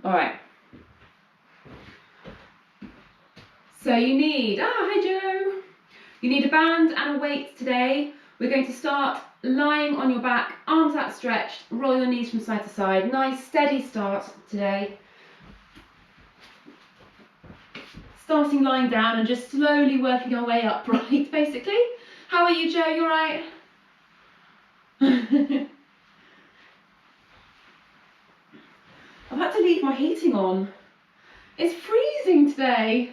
All right. So you need, hi Joe. You need a band and a weight today. We're going to start lying on your back, arms outstretched, roll your knees from side to side. Nice steady start today. Starting lying down and just slowly working our way upright, basically. How are you, Joe? You all right? I've had to leave my heating on. It's freezing today.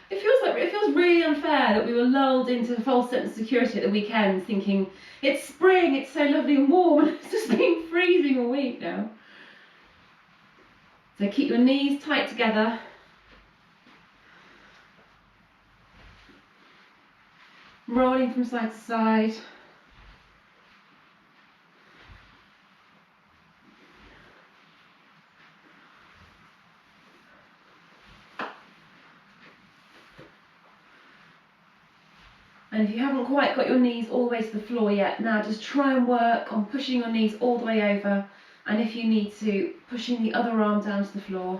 It feels really unfair that we were lulled into a false sense of security at the weekend, thinking it's spring, it's so lovely and warm, and it's just been freezing all week now. So keep your knees tight together. Rolling from side to side. And if you haven't quite got your knees all the way to the floor yet, now just try and work on pushing your knees all the way over, and if you need to, pushing the other arm down to the floor.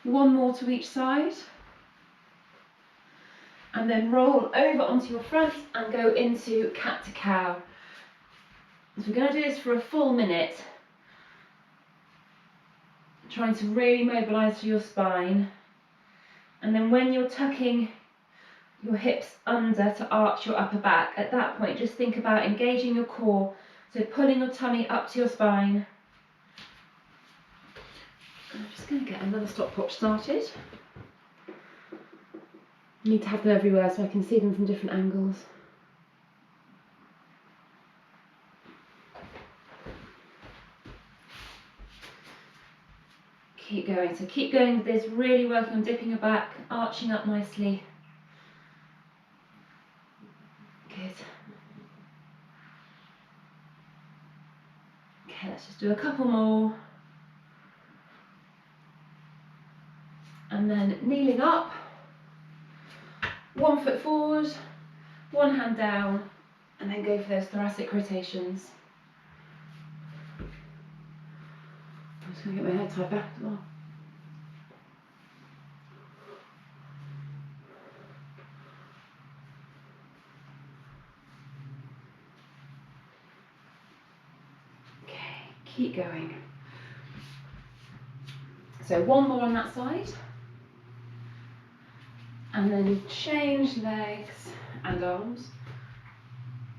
One more to each side. And then roll over onto your front and go into cat to cow. So we're going to do this for a full minute, trying to really mobilise through your spine. And then when you're tucking your hips under to arch your upper back, at that point just think about engaging your core, so pulling your tummy up to your spine. I'm just going to get another stopwatch started. I need to have them everywhere so I can see them from different angles. Keep going. So keep going with this, really working on dipping your back, arching up nicely. Good. Okay, let's just do a couple more. And then kneeling up, 1 foot forward, 1 hand down, and then go for those thoracic rotations. I'm just going to get my hair tied back as well. Okay, keep going. So one more on that side. And then change legs and arms.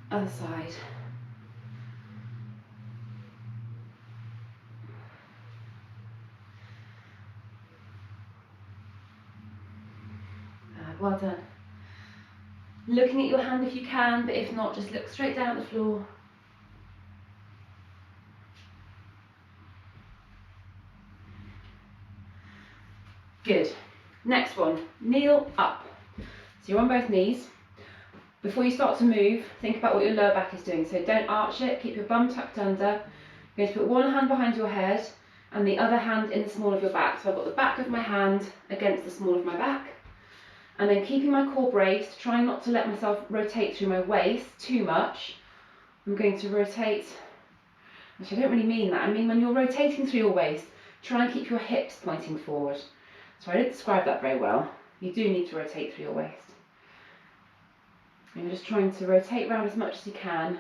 Other side. Well done. Looking at your hand if you can, but if not, just look straight down at the floor. Good. Next one, kneel up. So you're on both knees. Before you start to move, think about what your lower back is doing. So don't arch it, keep your bum tucked under. You're going to put one hand behind your head and the other hand in the small of your back. So I've got the back of my hand against the small of my back. And then keeping my core braced, trying not to let myself rotate through my waist too much. I'm going to rotate, actually I don't really mean that. I mean when you're rotating through your waist, try and keep your hips pointing forward. So I didn't describe that very well. You do need to rotate through your waist. And you're just trying to rotate around as much as you can.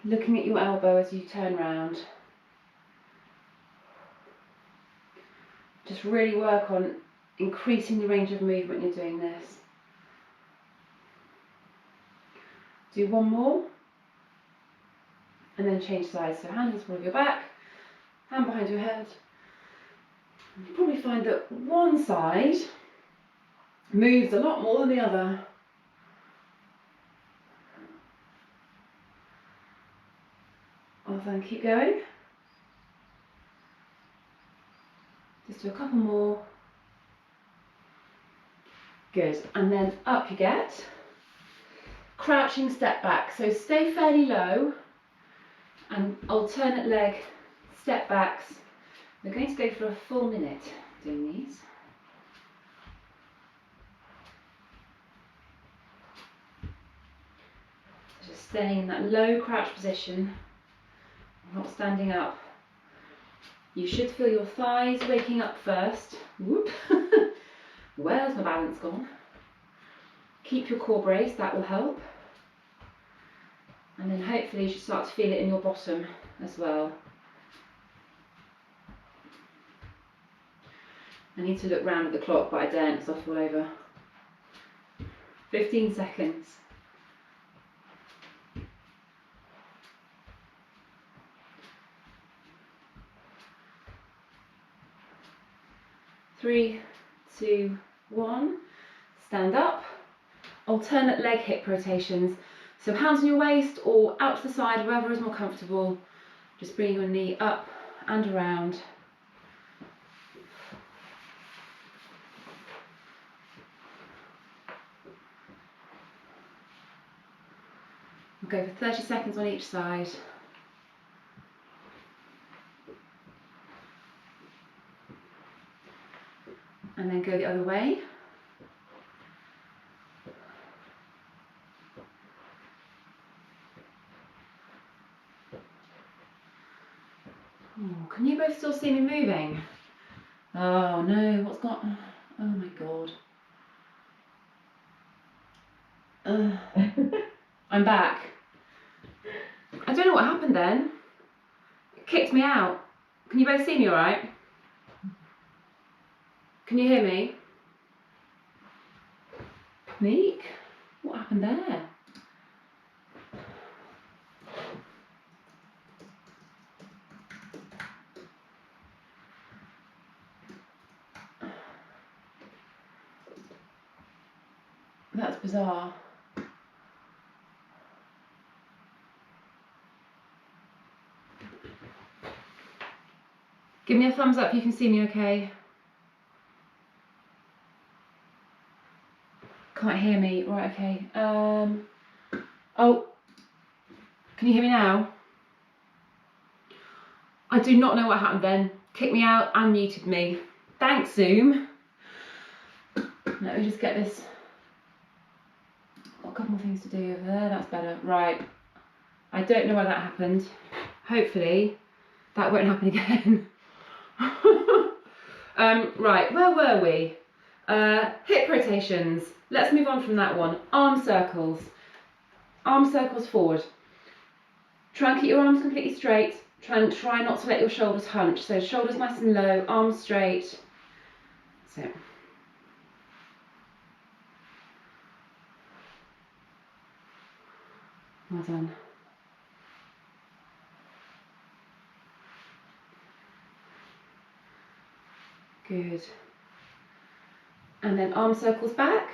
Looking at your elbow as you turn round. Just really work on increasing the range of movement you're doing this. Do one more. And then change sides. So hand in the small of your back, hand behind your head. You probably find that one side moves a lot more than the other. Well then, keep going. Just do a couple more. Good, and then up you get. Crouching step back, so stay fairly low and alternate leg step backs. We're going to go for a full minute doing these. Just staying in that low crouch position, not standing up. You should feel your thighs waking up first. Whoop. Where's my balance gone? Keep your core braced, that will help. And then hopefully you should start to feel it in your bottom as well. I need to look round at the clock, but I daren't because I'll fall over. 15 seconds. Three, two, one. Stand up. Alternate leg hip rotations. So hands on your waist or out to the side, wherever is more comfortable. Just bring your knee up and around. We'll go for 30 seconds on each side. And then go the other way. Oh, can you both still see me moving? Oh no, what's gone? Oh my god. I'm back. I don't know what happened then. It kicked me out. Can you both see me alright? Can you hear me? Meek? What happened there? That's bizarre. Give me a thumbs up if you can see me okay. Can't hear me. Right, okay. Oh, can you hear me now? I do not know what happened then. Kicked me out and muted me. Thanks, Zoom. Let me just get this. Got a couple more things to do over there. That's better. Right. I don't know why that happened. Hopefully that won't happen again. Right, where were we? Hip rotations. Let's move on from that one. Arm circles. Arm circles forward. Try and keep your arms completely straight. Try not to let your shoulders hunch. So shoulders nice and low, arms straight. That's it. Well done. Good. And then arm circles back.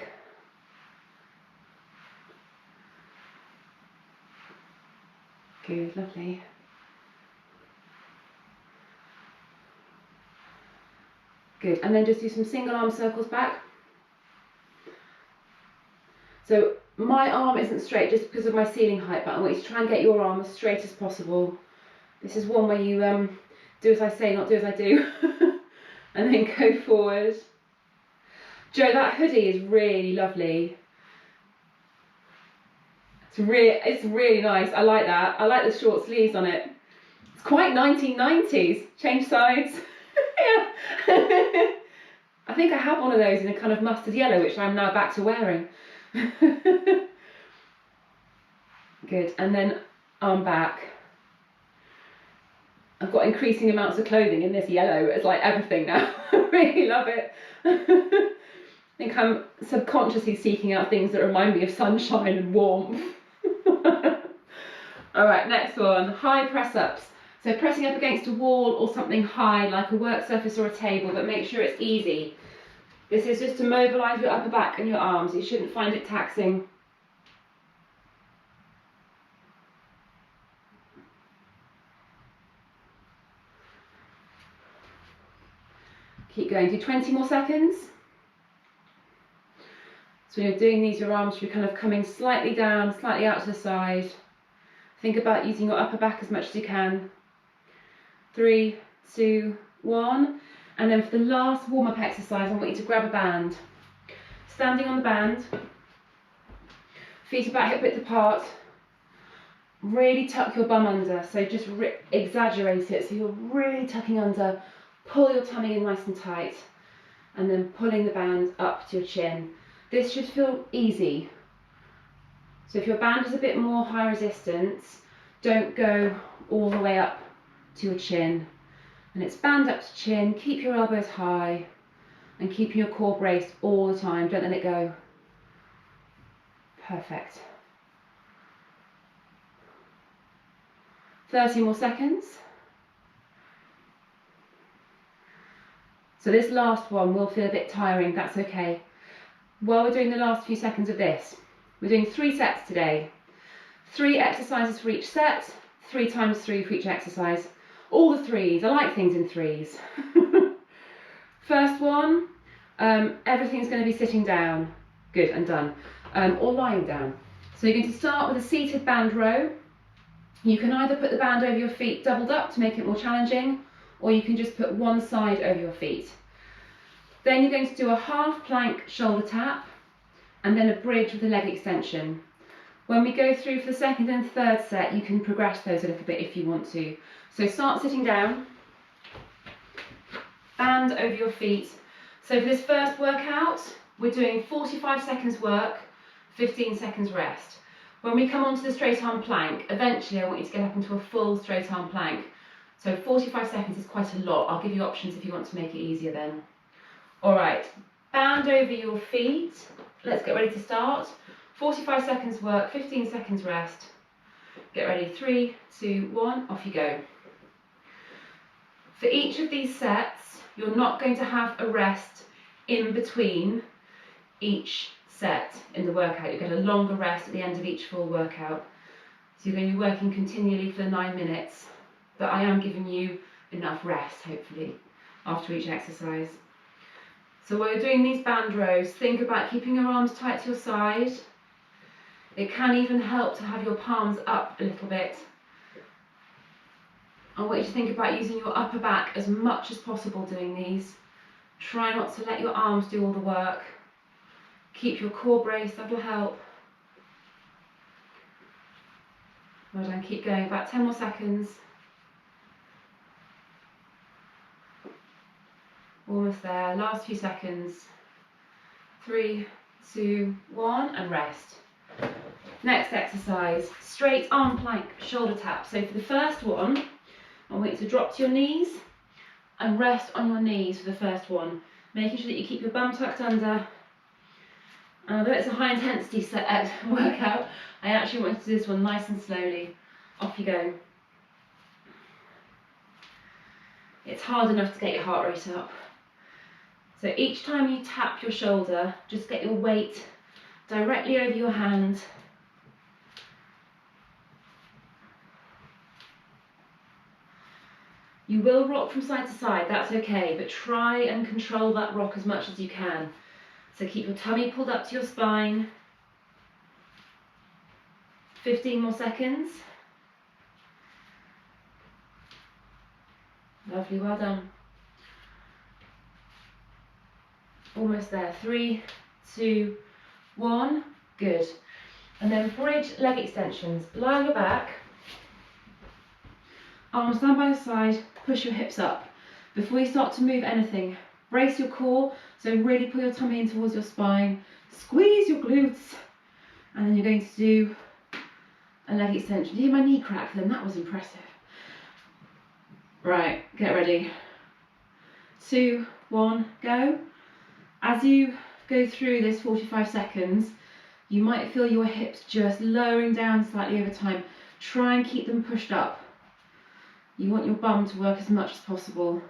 Good, lovely. Good, and then just do some single arm circles back. So my arm isn't straight just because of my ceiling height, but I want you to try and get your arm as straight as possible. This is one where you do as I say, not do as I do. And then go forward. Joe, that hoodie is really lovely. It's really nice. I like that. I like the short sleeves on it. It's quite 1990s. Change sides. Yeah. I think I have one of those in a kind of mustard yellow, which I'm now back to wearing. Good. And then arm back. I've got increasing amounts of clothing in this yellow. It's like everything now. I really love it. I think I'm subconsciously seeking out things that remind me of sunshine and warmth. Alright, next one. High press ups. So pressing up against a wall or something high like a work surface or a table, but make sure it's easy. This is just to mobilise your upper back and your arms. You shouldn't find it taxing. Keep going, do 20 more seconds. So when you're doing these, your arms should be kind of coming slightly down, slightly out to the side. Think about using your upper back as much as you can. 3, 2, 1. And then for the last warm-up exercise, I want you to grab a band. Standing on the band, feet about hip width apart. really tuck your bum under, so just exaggerate it, so you're really tucking under, pull your tummy in nice and tight, and then pulling the band up to your chin. This should feel easy. So if your band is a bit more high resistance, don't go all the way up to your chin. And it's band up to chin, keep your elbows high, and keeping your core braced all the time, don't let it go. Perfect. 30 more seconds. So this last one will feel a bit tiring, that's okay. While we're doing the last few seconds of this, we're doing 3 sets today. 3 exercises for each set, 3 times 3 for each exercise. All the 3s, I like things in 3s. First one, everything's going to be sitting down. Good, and done. Or lying down. So you're going to start with a seated band row. You can either put the band over your feet doubled up to make it more challenging, or you can just put one side over your feet. Then you're going to do a half plank shoulder tap, and then a bridge with a leg extension. When we go through for the second and third set, you can progress those a little bit if you want to. So start sitting down, band over your feet. So for this first workout, we're doing 45 seconds work, 15 seconds rest. When we come onto the straight arm plank, eventually I want you to get up into a full straight arm plank. So 45 seconds is quite a lot. I'll give you options if you want to make it easier then. All right, band over your feet. Let's get ready to start. 45 seconds work, 15 seconds rest. Get ready, 3, 2, 1, off you go. For each of these sets, you're not going to have a rest in between each set in the workout. You get a longer rest at the end of each full workout. So you're going to be working continually for 9 minutes, but I am giving you enough rest, hopefully, after each exercise. So while you're doing these band rows, think about keeping your arms tight to your side. It can even help to have your palms up a little bit. I want you to think about using your upper back as much as possible doing these. Try not to let your arms do all the work. Keep your core braced, that'll help. Well done, keep going, about 10 more seconds. Almost there, last few seconds. 3, 2, 1, and rest. Next exercise, straight arm plank, shoulder tap. So for the first one, I want you to drop to your knees and rest on your knees for the first one, making sure that you keep your bum tucked under. And although it's a high intensity workout, I actually want to do this one nice and slowly. Off you go. It's hard enough to get your heart rate up. So each time you tap your shoulder, just get your weight directly over your hand. You will rock from side to side, that's okay, but try and control that rock as much as you can. So keep your tummy pulled up to your spine. 15 more seconds. Lovely, well done. Almost there. 3, 2, 1. Good. And then bridge leg extensions. Lie on your back. Arms stand by your side. Push your hips up. Before you start to move anything, brace your core. So really pull your tummy in towards your spine. Squeeze your glutes. And then you're going to do a leg extension. Did you hear my knee crack then? That was impressive. Right, get ready. 2, 1, go. As you go through this 45 seconds, you might feel your hips just lowering down slightly over time. Try and keep them pushed up. You want your bum to work as much as possible.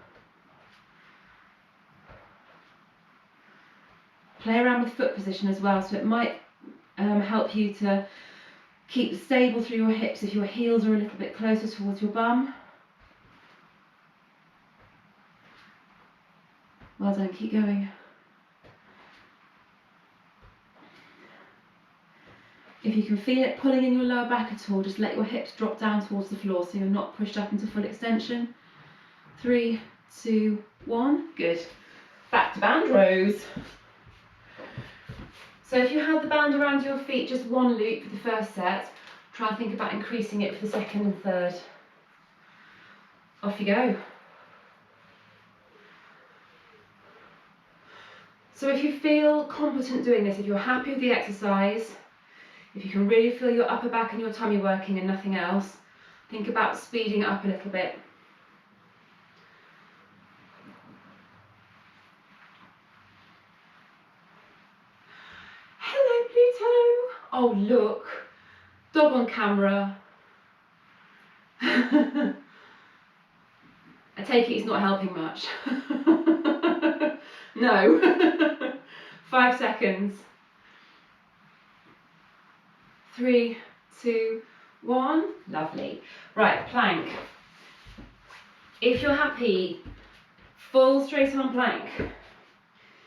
Play around with foot position as well, so it might help you to keep stable through your hips if your heels are a little bit closer towards your bum. Well done, keep going. If you can feel it pulling in your lower back at all, just let your hips drop down towards the floor so you're not pushed up into full extension. 3, 2, 1, good. Back to band rows. So if you have the band around your feet, just one loop for the first set, Try and think about increasing it for the second and third. Off you go. So if you feel competent doing this, if you're happy with the exercise, if you can really feel your upper back and your tummy working and nothing else, think about speeding it up a little bit. Hello, Pluto. Oh, look. Dog on camera. I take it he's not helping much. No. 5 seconds. 3, 2, 1. Lovely. Right, plank. If you're happy, full straight arm plank.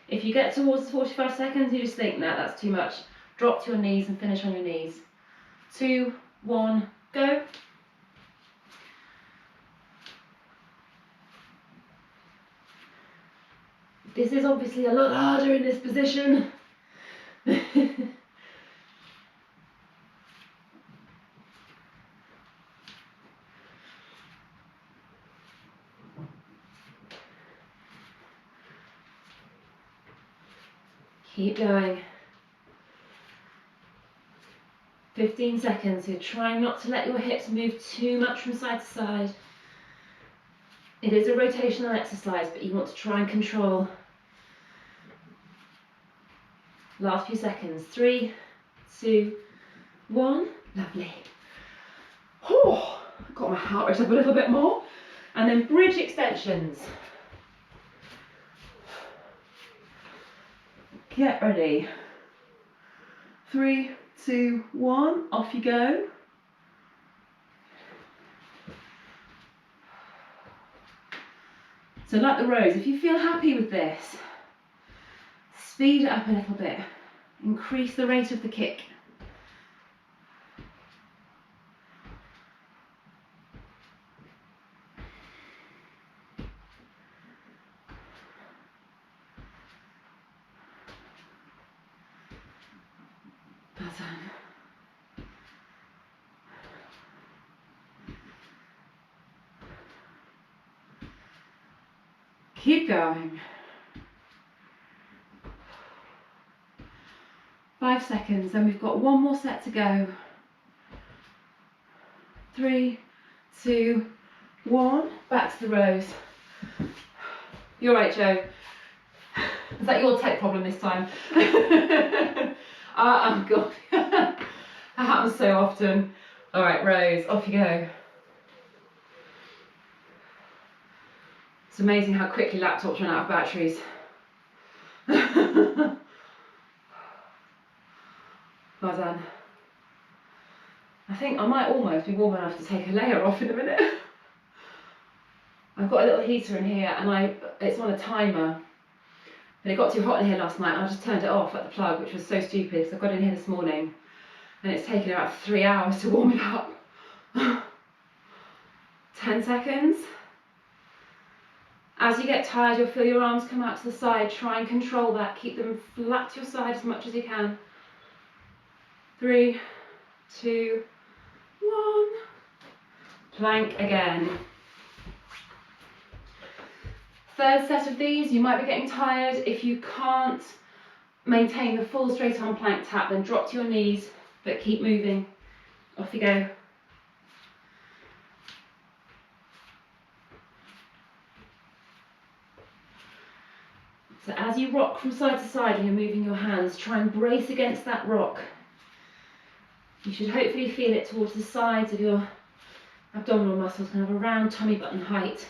If you get towards the 45 seconds, you just think, no, that's too much. Drop to your knees and finish on your knees. 2, 1, go. This is obviously a lot harder in this position. Keep going. 15 seconds. You're trying not to let your hips move too much from side to side. It is a rotational exercise, but you want to try and control. Last few seconds. 3, 2, 1. Lovely. Oh, got my heart rate up a little bit more. And then bridge extensions. Get ready. 3, 2, 1. Off you go. So like the rows, if you feel happy with this, speed it up a little bit. Increase the rate of the kick. Well done. Keep going. 5 seconds, then we've got one more set to go. 3, 2, 1. Back to the rows. You're right, Joe. Is that your tech problem this time? Oh God. That happens so often. All right, rows, off you go. It's amazing how quickly laptops run out of batteries. Well done. I think I might almost be warm enough to take a layer off in a minute. I've got a little heater in here and it's on a timer. And it got too hot in here last night and I just turned it off at the plug, which was so stupid because I got in here this morning and it's taken about 3 hours to warm it up. 10 seconds. As you get tired, you'll feel your arms come out to the side. Try and control that. Keep them flat to your side as much as you can. 3, 2, 1. Plank again. Third set of these, you might be getting tired. If you can't maintain the full straight arm plank tap, then drop to your knees, but keep moving. Off you go. So as you rock from side to side and you're moving your hands, try and brace against that rock. You should hopefully feel it towards the sides of your abdominal muscles, kind of around tummy button height.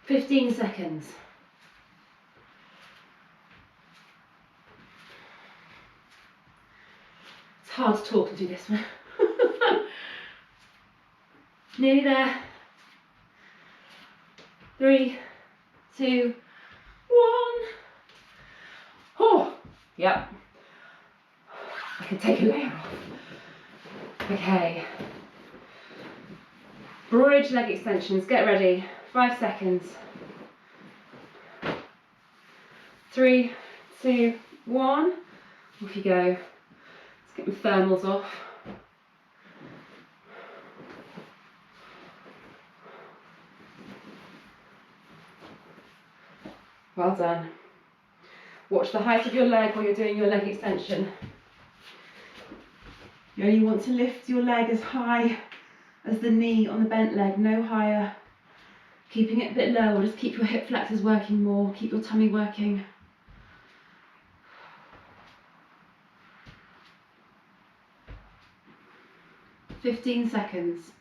"15 seconds. It's hard to talk and do this one. Nearly there. 3, 2, 1. Oh, yep. I can take a layer off. Okay. Bridge leg extensions. Get ready. 5 seconds. 3, 2, 1. Off you go. Let's get my thermals off. Well done. Watch the height of your leg while you're doing your leg extension. You only want to lift your leg as high as the knee on the bent leg, no higher. Keeping it a bit lower, just keep your hip flexors working more, keep your tummy working. "15 seconds.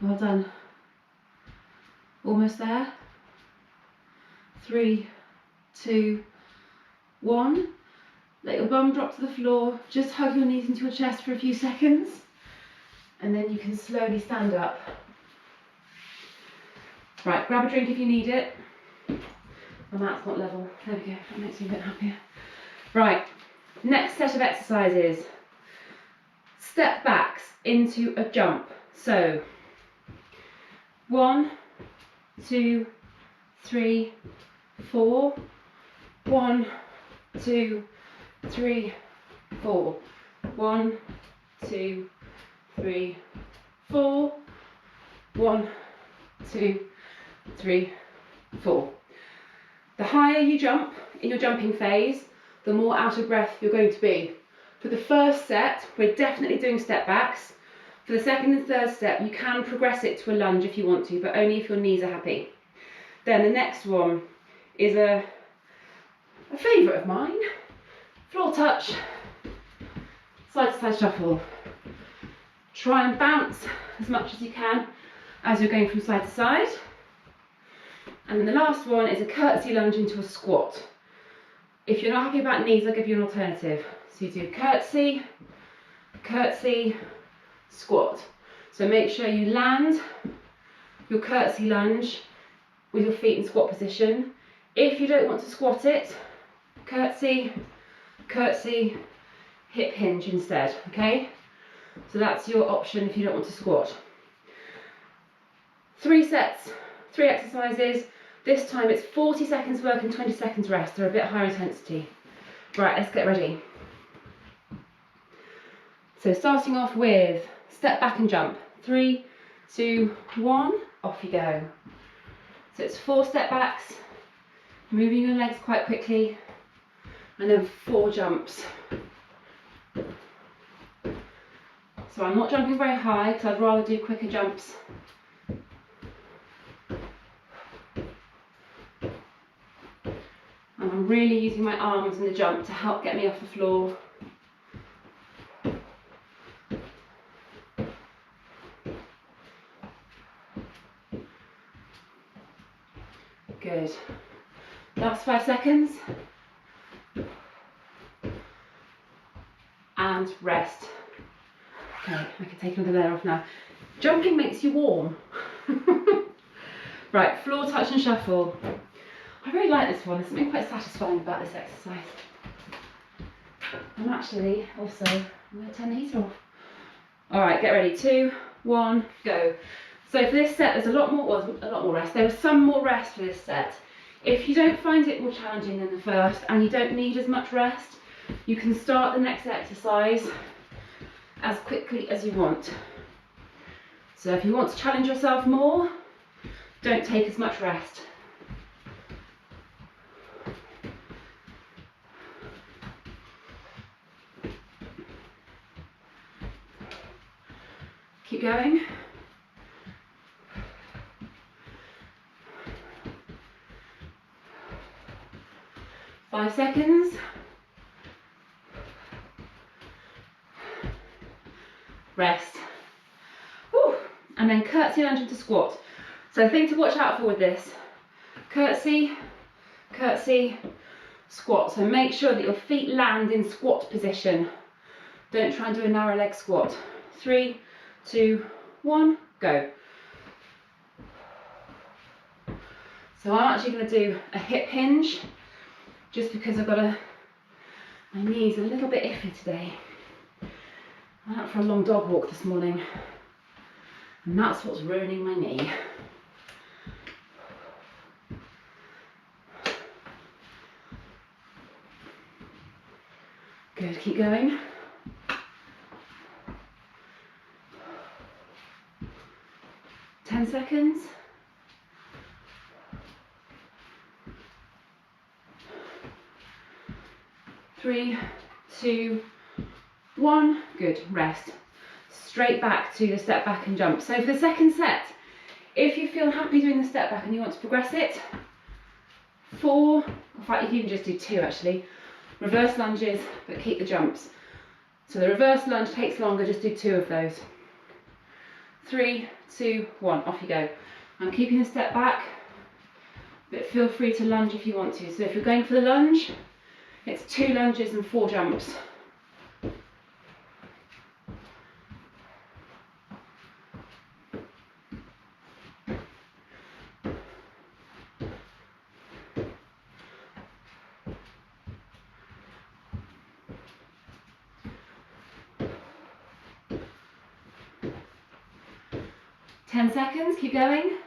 Well done. Almost there. 3, 2, 1. Let your bum drop to the floor. Just hug your knees into your chest for a few seconds. And then you can slowly stand up. Right, grab a drink if you need it. My mat's not level. There we go, that makes me a bit happier. Right, next set of exercises. Step backs into a jump. So, 1, 2, 3, 4. 1, 2, 3, 4. 1, 2, 3, 4. 1, 2, 3, 4. The higher you jump in your jumping phase, the more out of breath you're going to be. For the first set, we're definitely doing step backs. For the second and third step, you can progress it to a lunge if you want to, but only if your knees are happy. Then the next one is a favourite of mine. Floor touch, side to side shuffle. Try and bounce as much as you can as you're going from side to side. And then the last one is a curtsy lunge into a squat. If you're not happy about knees, I'll give you an alternative. So you do curtsy, curtsy, squat. So make sure you land your curtsy lunge with your feet in squat position. If you don't want to squat it, curtsy, curtsy, hip hinge instead, okay? So that's your option if you don't want to squat. 3 sets, 3 exercises. This time it's 40 seconds work and 20 seconds rest. They're a bit higher intensity. Right, let's get ready. So starting off with step back and jump. 3, 2, 1, off you go. So it's 4 step backs, moving your legs quite quickly, and then 4 jumps. So I'm not jumping very high because I'd rather do quicker jumps. And I'm really using my arms in the jump to help get me off the floor. Good. Last 5 seconds. And rest. Okay, I can take another layer off now. Jumping makes you warm. Right, floor touch and shuffle. I really like this one. There's something quite satisfying about this exercise. I'm actually also, I'm going to turn the heater off. Alright, get ready. 2, 1, go. So for this set, there's a lot more rest. There was some more rest for this set. If you don't find it more challenging than the first and you don't need as much rest, you can start the next exercise as quickly as you want. So if you want to challenge yourself more, don't take as much rest. Keep going. Five seconds. Rest. Woo. And then curtsy lunge into squat. So the thing to watch out for with this, curtsy, curtsy, squat. So make sure that your feet land in squat position. Don't try and do a narrow leg squat. 3, 2, 1, go. So I'm actually going to do a hip hinge just because I've got my knee's a little bit iffy today. I went out for a long dog walk this morning and that's what's ruining my knee. keep going. Ten seconds. 3, 2, 1. Good. Rest. Straight back to the step back and jump. So for the second set, if you feel happy doing the step back and you want to progress it, 4, in fact you can even just do 2 actually, reverse lunges, but keep the jumps. So the reverse lunge takes longer, just do 2 of those. 3, 2, 1, off you go. I'm keeping the step back, but feel free to lunge if you want to. So if you're going for the lunge, it's 2 lunges and 4 jumps. Ten seconds, keep going.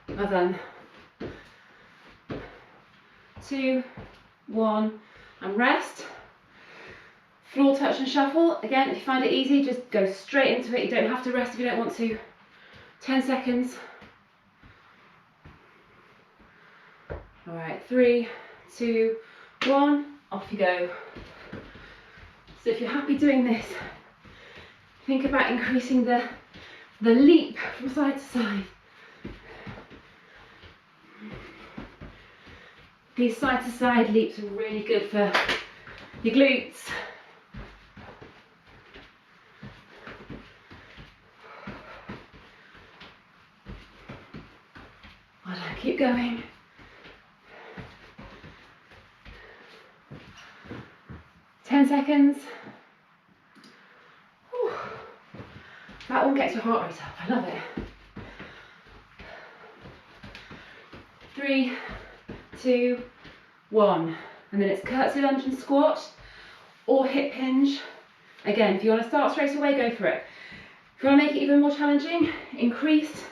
Well done. 2, 1, and rest. Floor touch and shuffle. Again, if you find it easy, just go straight into it. You don't have to rest if you don't want to. 10 seconds. All right, 3, 2, 1, off you go. So if you're happy doing this, think about increasing the leap from side to side. These side to side leaps are really good for your glutes. Well done, keep going. Ten seconds. Whew. That one gets your heart rate up, I love it. 3, 2, 1. And then it's curtsy lunge and squat or hip hinge. Again, if you want to start straight away, go for it. If you want to make it even more challenging, increase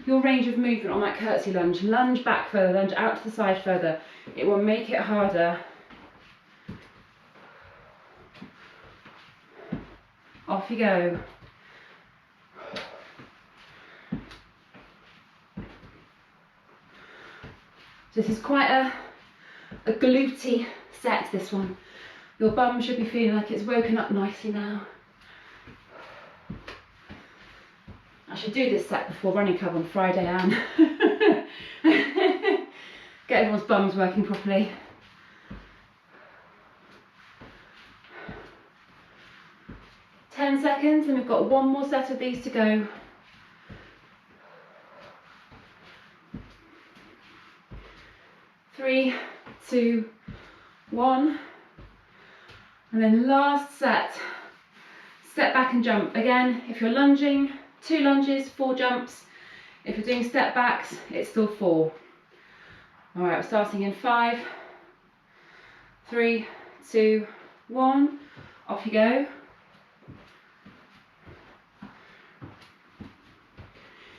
your range of movement on that curtsy lunge. Lunge back further, lunge out to the side further. It will make it harder. Off you go. This is quite a glutey set, this one. Your bum should be feeling like it's woken up nicely now. I should do this set before running club on Friday, Anne. Get everyone's bums working properly. Ten seconds, and we've got one more set of these to go. Three, 2, 1. And then last set, step back and jump. Again, if you're lunging, 2 lunges, 4 jumps. If you're doing step backs, it's still 4. All right, we're starting in 5, 3, 2, 1. Off you go.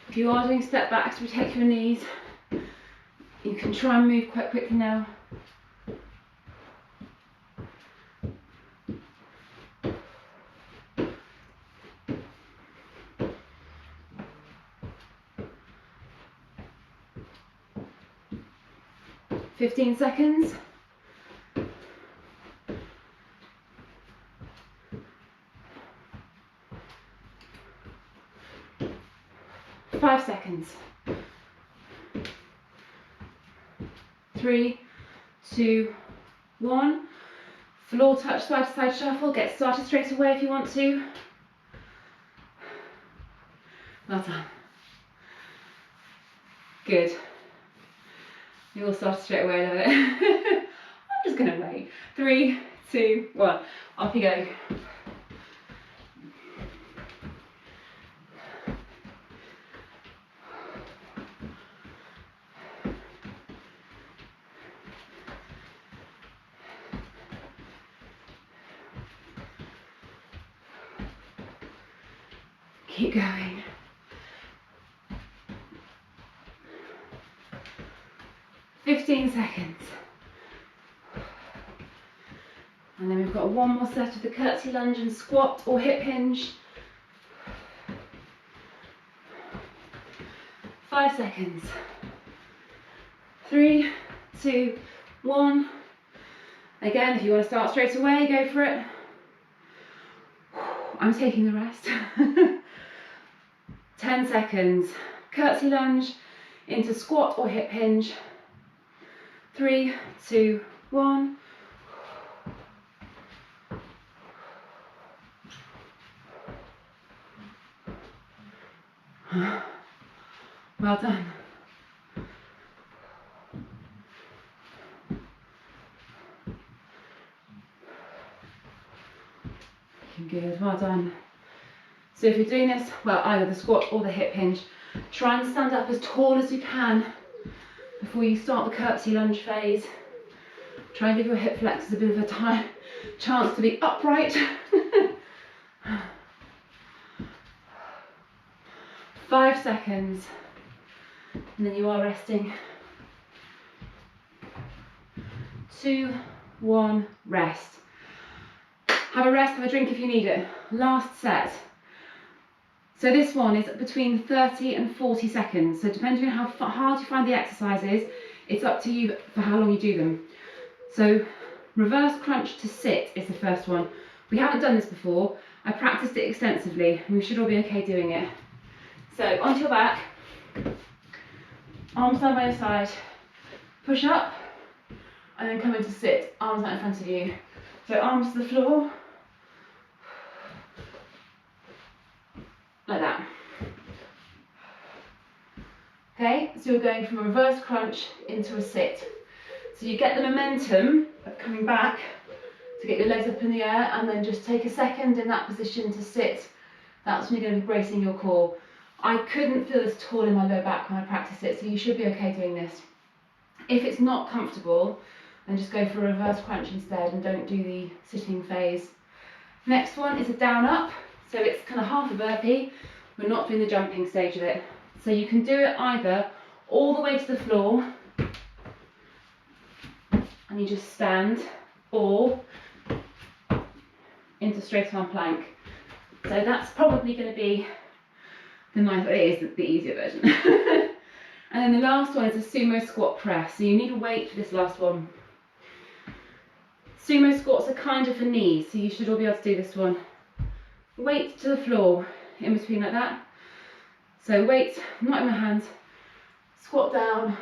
If you are doing step backs, protect your knees. You can try and move quite quickly now. Fifteen seconds. 5 seconds. 3, 2, 1. Floor touch, side to side shuffle. Get started straight away if you want to. Well done. Good. You all started straight away, I love it. I'm just going to wait. 3, 2, 1. Off you go. Keep going. 15 15 seconds. And then we've got one more set of the curtsy lunge and squat or hip hinge. 5 seconds. 3, 2, 1. Again, if you want to start straight away, go for it. I'm taking the rest. 10 seconds. Curtsy lunge into squat or hip hinge. 3, 2, 1. Well done. Good, well done. So if you're doing this, well, either the squat or the hip hinge, try and stand up as tall as you can before you start the curtsy lunge phase. Try and give your hip flexors a bit of a chance to be upright. 5 seconds, and then you are resting. 2, 1, rest. Have a rest, have a drink if you need it. Last set. So this one is between 30 and 40 seconds. So depending on how hard you find the exercises, it's up to you for how long you do them. So reverse crunch to sit is the first one. We haven't done this before. I practiced it extensively and we should all be okay doing it. So onto your back, arms down by your side, push up and then come into sit, arms out in front of you. So arms to the floor, like that. Okay, so you're going from a reverse crunch into a sit. So you get the momentum of coming back to get your legs up in the air and then just take a second in that position to sit. That's when you're going to be bracing your core. I couldn't feel this at all in my lower back when I practiced it, so you should be okay doing this. If it's not comfortable, then just go for a reverse crunch instead and don't do the sitting phase. Next one is a down up, so it's kind of half a burpee. We're not doing the jumping stage of it. So you can do it either all the way to the floor and you just stand, or into straight arm plank. So that's probably going to be the easier version. And then the last one is a sumo squat press. So you need a weight for this last one. Sumo squats are kind of for knees, so you should all be able to do this one. Weight to the floor, in between like that. So weight, not in my hands, squat down,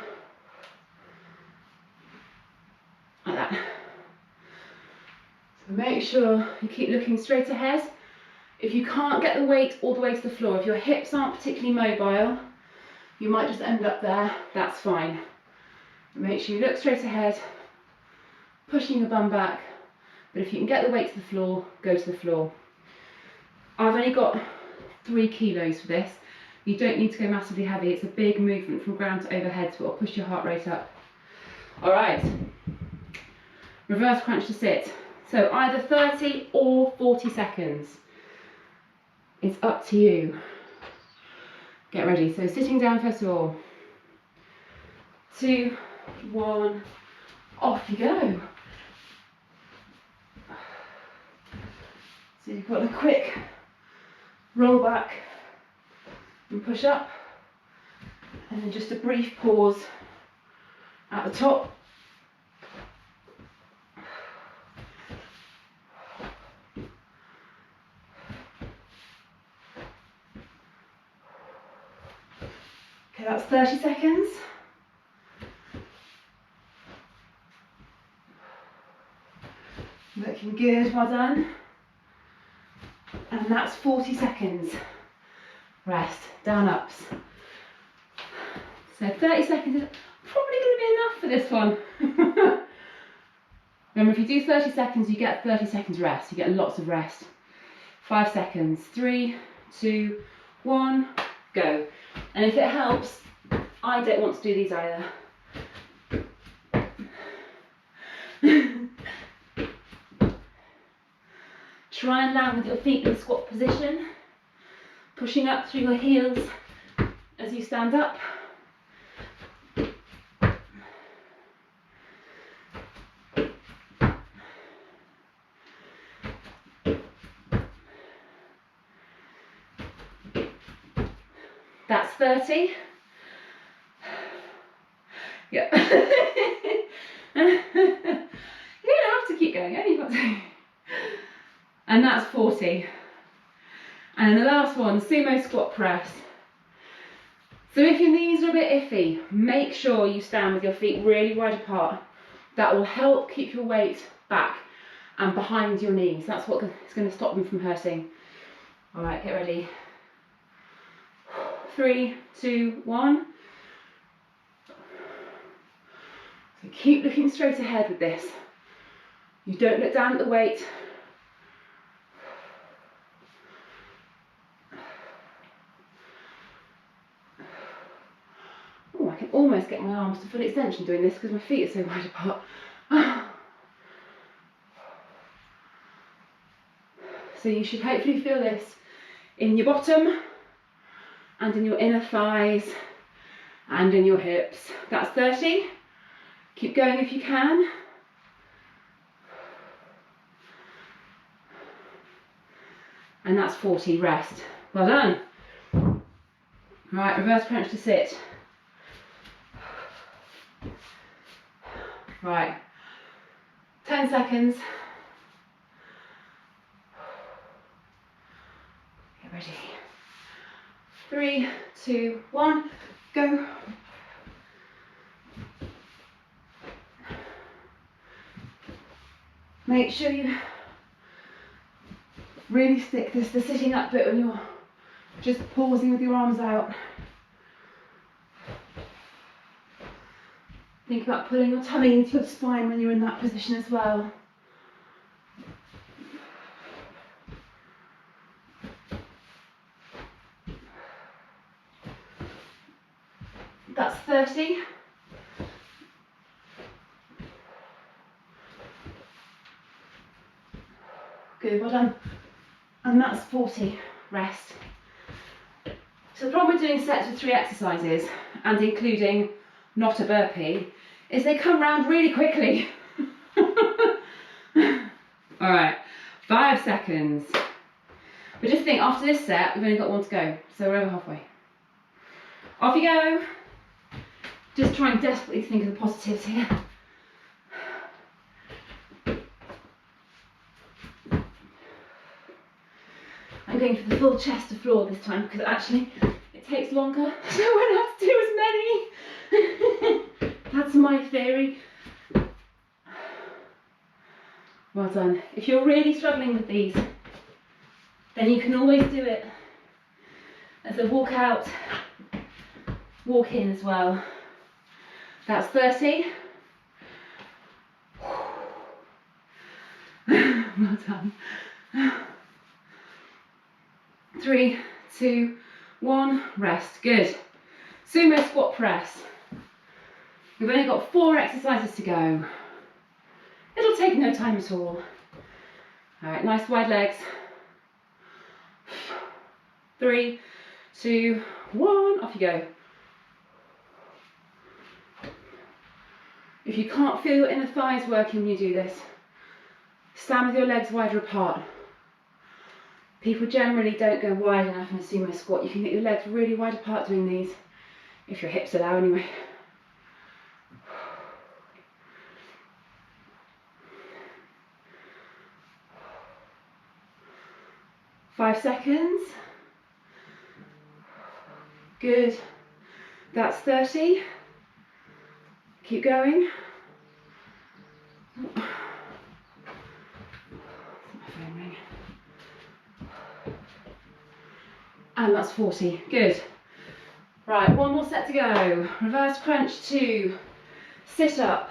like that. So make sure you keep looking straight ahead. If you can't get the weight all the way to the floor, if your hips aren't particularly mobile, you might just end up there, that's fine. Make sure you look straight ahead, pushing your bum back, but if you can get the weight to the floor, go to the floor. I've only got 3 kilos for this. You don't need to go massively heavy, it's a big movement from ground to overhead, so it'll push your heart rate up. Alright, reverse crunch to sit. So either 30 or 40 seconds. It's up to you. Get ready. So sitting down first of all. 2, 1, off you go. So you've got a quick roll back and push up, and then just a brief pause at the top. Okay, that's 30 seconds. Looking good, well done. And that's 40 seconds. Rest, down ups. So 30 seconds is probably going to be enough for this one. Remember, if you do 30 seconds, you get 30 seconds rest. You get lots of rest. 5 seconds. 3, 2, 1, go. And if it helps, I don't want to do these either. Try and land with your feet in the squat position, pushing up through your heels as you stand up. That's 30. Yeah. You don't have to keep going, only got to. And that's 40. And the last one, sumo squat press. So if your knees are a bit iffy, make sure you stand with your feet really wide apart. That will help keep your weight back and behind your knees. That's what is going to stop them from hurting. All right, get ready. 3, 2, 1. So keep looking straight ahead with this. You don't look down at the weight. Oh, I can almost get my arms to full extension doing this because my feet are so wide apart. So you should hopefully feel this in your bottom and in your inner thighs and in your hips. That's 30. Keep going if you can. And that's 40, rest. Well done. Right, reverse crunch to sit. Right, 10 seconds. Get ready. 3, 2, 1, go. Make sure you really stick this, the sitting up bit when you're just pausing with your arms out. Think about pulling your tummy into your spine when you're in that position as well. That's 30. Good, well done. And that's 40, rest. So the problem with doing sets with 3 exercises, and including not a burpee, is they come round really quickly. All right, 5 seconds. But just think, after this set, we've only got 1 to go, so we're over halfway. Off you go. Just trying desperately to think of the positives here. I'm going for the full chest to floor this time because actually it takes longer, so I won't have to do as many. That's my theory. Well done. If you're really struggling with these, then you can always do it as a walk out, walk in as well. That's 30. Well done. 3, 2, 1, rest. Good. Sumo squat press. We've only got 4 exercises to go. It'll take no time at all. All right, nice wide legs. 3, 2, 1, off you go. If you can't feel your inner thighs working when you do this, stand with your legs wider apart. People generally don't go wide enough in a sumo squat. You can get your legs really wide apart doing these, if your hips allow anyway. Five seconds. Good. That's 30. Keep going. And that's 40. Good. Right, 1 more set to go. Reverse crunch 2. Sit up.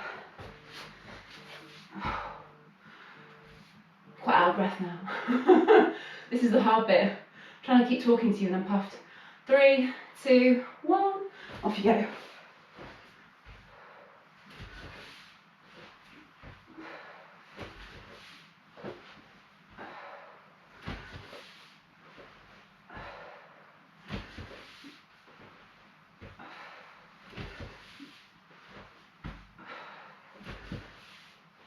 Quite out of breath now. This is the hard bit. I'm trying to keep talking to you and I'm puffed. 3, 2, 1. Off you go.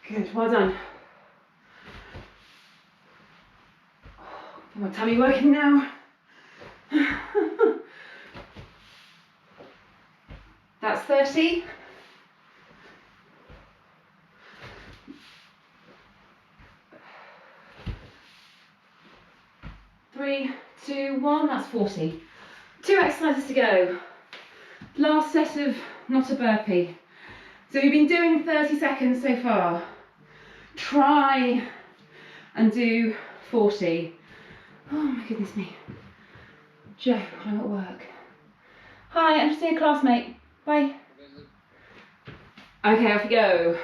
Good, well done. My tummy working now. That's 30. Three, two, one, that's 40. 2 exercises to go. Last set of not a burpee. So we've been doing 30 seconds so far. Try and do 40. Oh my goodness me. Joe, I'm at work. Hi, I'm just seeing a classmate. Bye. Okay, off you go.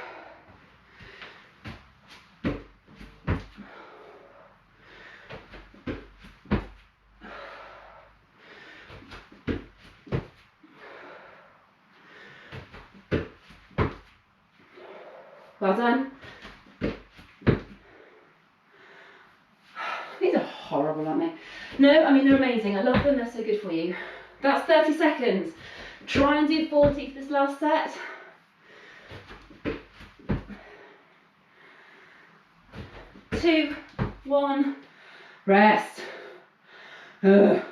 Well done. These are horrible, aren't they? No, I mean, they're amazing. I love them. They're so good for you. That's 30 seconds. Try and do 40 for this last set. 2, 1, rest. One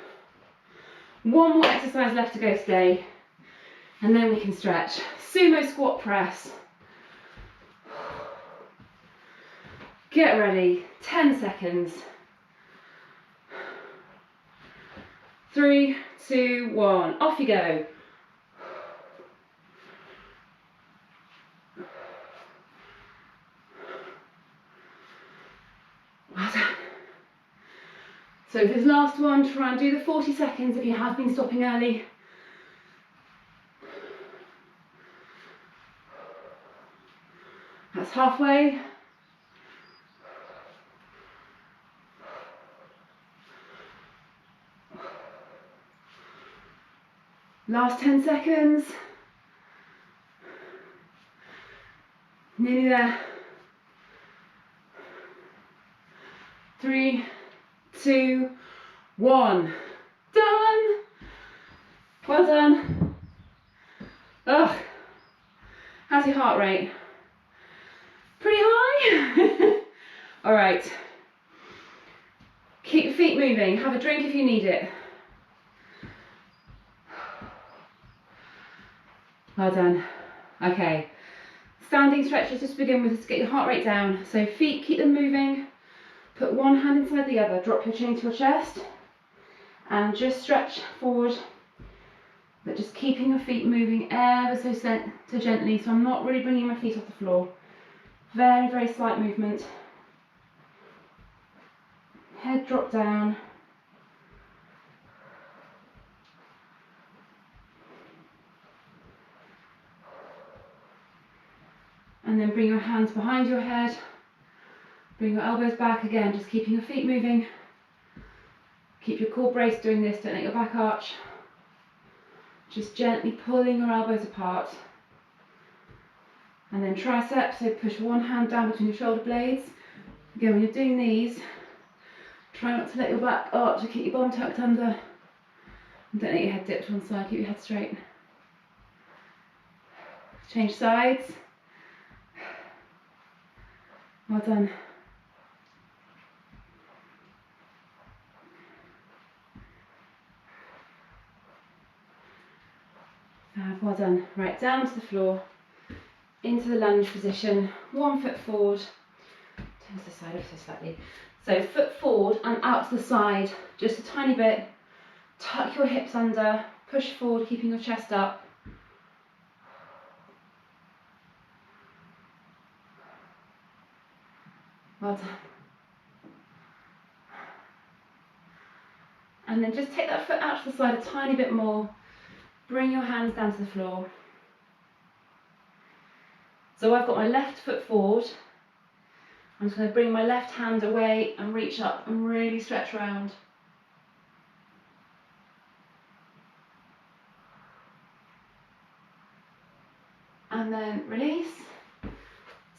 more exercise left to go today, and then we can stretch. Sumo squat press. Get ready, 10 seconds. 3, 2, 1, off you go. Well done. So for this last one, try and do the 40 seconds if you have been stopping early. That's halfway. Last 10 seconds. Nearly there. 3, 2, 1. Done. Well done. Ugh. How's your heart rate? Pretty high? All right. Keep your feet moving. Have a drink if you need it. Well done. Okay. Standing stretches just to begin with, just to get your heart rate down. So feet, keep them moving. Put one hand inside the other. Drop your chin to your chest. And just stretch forward. But just keeping your feet moving ever so gently. So I'm not really bringing my feet off the floor. Very, very slight movement. Head drop down. And then bring your hands behind your head. Bring your elbows back again, just keeping your feet moving. Keep your core braced doing this, don't let your back arch. Just gently pulling your elbows apart. And then triceps, so push one hand down between your shoulder blades. Again, when you're doing these, try not to let your back arch, or keep your bum tucked under. And don't let your head dip to one side, keep your head straight. Change sides. Well done. Well done. Right, down to the floor, into the lunge position, 1 foot forward, turn to the side ever so slightly. So foot forward and out to the side, just a tiny bit. Tuck your hips under, push forward, keeping your chest up. Well done. And then just take that foot out to the side a tiny bit more. Bring your hands down to the floor. So I've got my left foot forward. I'm just going to bring my left hand away and reach up and really stretch around. And then release.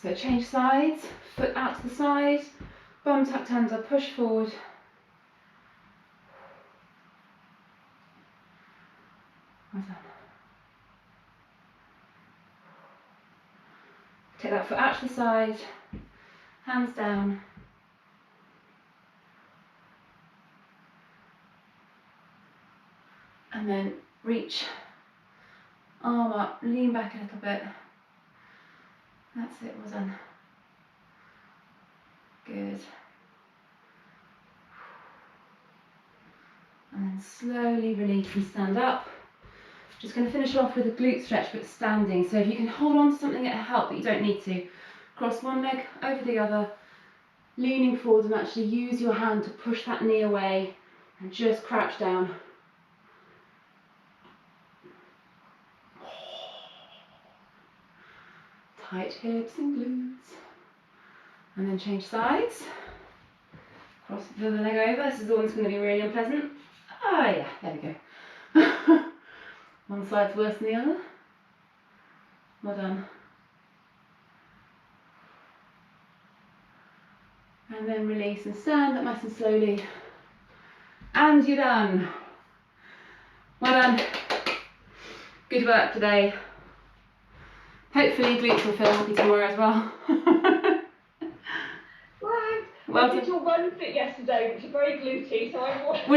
So change sides, foot out to the side, bum tucked under, push forward. Well done. Take that foot out to the side, hands down. And then reach Arm up, lean back a little bit. That's it, well done. Good. And then slowly release and stand up. Just going to finish off with a glute stretch but standing. So if you can hold on to something it'll help, but you don't need to. Cross one leg over the other, leaning forward, and actually use your hand to push that knee away and just crouch down. Tight hips and glutes. And then change sides. Cross the other leg over. This is the one that's going to be really unpleasant. Ah, yeah, there we go. One side's worse than the other. Well done. And then release and stand up nice and slowly. And you're done. Well done. Good work today. Hopefully glutes will feel happy tomorrow as well. Right. Well, I did your run fit yesterday, which is very glutey, so I